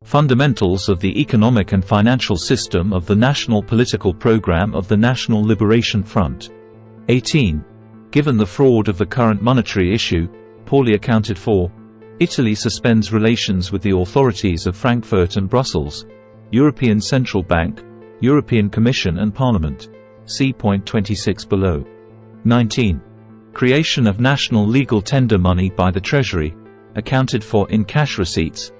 Fundamentals of the economic and financial system of the national political program of the National Liberation Front. 18. Given the fraud of the current monetary issue, poorly accounted for, Italy suspends relations with the authorities of Frankfurt and Brussels, European Central Bank, European Commission and Parliament. See point 26 below. 19. Creation of national legal tender money by the Treasury, accounted for in cash receipts,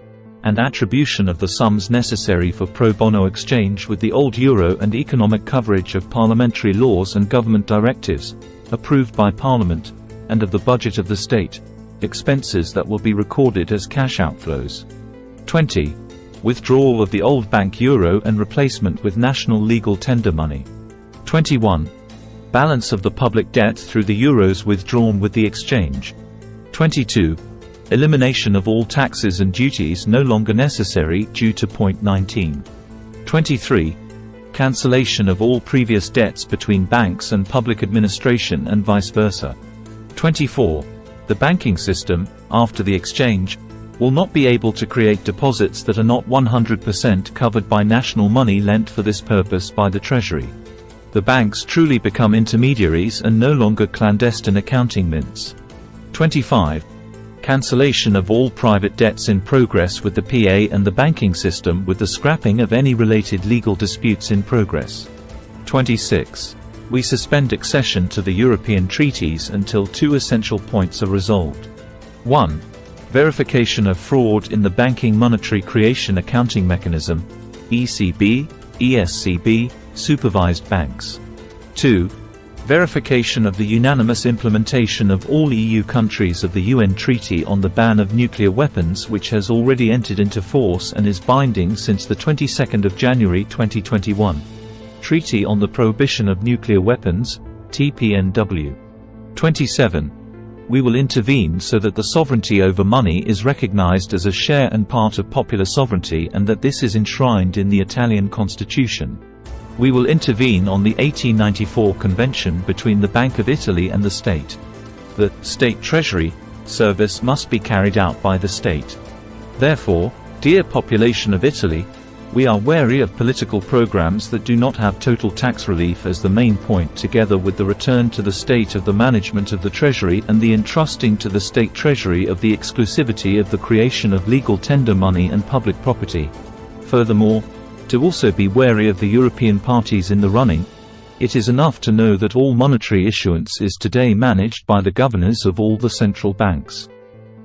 and attribution of the sums necessary for pro bono exchange with the old euro and economic coverage of parliamentary laws and government directives, approved by Parliament, and of the budget of the state, expenses that will be recorded as cash outflows. 20. Withdrawal of the old bank euro and replacement with national legal tender money. 21. Balance of the public debt through the euros withdrawn with the exchange. 22. Elimination of all taxes and duties no longer necessary due to point 19. 23. Cancellation of all previous debts between banks and public administration and vice versa. 24. The banking system, after the exchange, will not be able to create deposits that are not 100% covered by national money lent for this purpose by the Treasury. The banks truly become intermediaries and no longer clandestine accounting mints. 25. Cancellation of all private debts in progress with the PA and the banking system with the scrapping of any related legal disputes in progress. 26. We suspend accession to the European treaties until two essential points are resolved. 1. Verification of fraud in the banking monetary creation accounting mechanism, ECB, ESCB, supervised banks. 2. Verification of the unanimous implementation of all EU countries of the UN Treaty on the Ban of Nuclear Weapons, which has already entered into force and is binding since the 22nd of January 2021. Treaty on the Prohibition of Nuclear Weapons, TPNW. 27. We will intervene so that the sovereignty over money is recognized as a share and part of popular sovereignty and that this is enshrined in the Italian constitution. We will intervene on the 1894 convention between the Bank of Italy and the state. The state treasury service must be carried out by the state. Therefore, dear population of Italy, we are wary of political programs that do not have total tax relief as the main point, together with the return to the state of the management of the treasury and the entrusting to the state treasury of the exclusivity of the creation of legal tender money and public property. Furthermore, to also be wary of the European parties in the running. It is enough to know that all monetary issuance is today managed by the governors of all the central banks.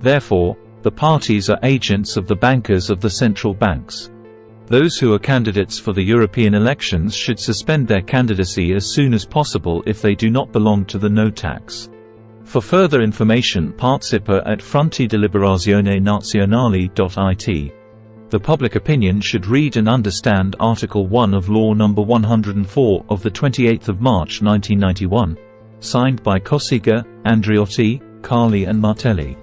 Therefore, the parties are agents of the bankers of the central banks. Those who are candidates for the European elections should suspend their candidacy as soon as possible if they do not belong to the no tax. For further information, partecipa at frontideliberazione nazionale.it. The public opinion should read and understand Article 1 of Law No. 104 of 28 March 1991, signed by Cossiga, Andreotti, Carli and Martelli.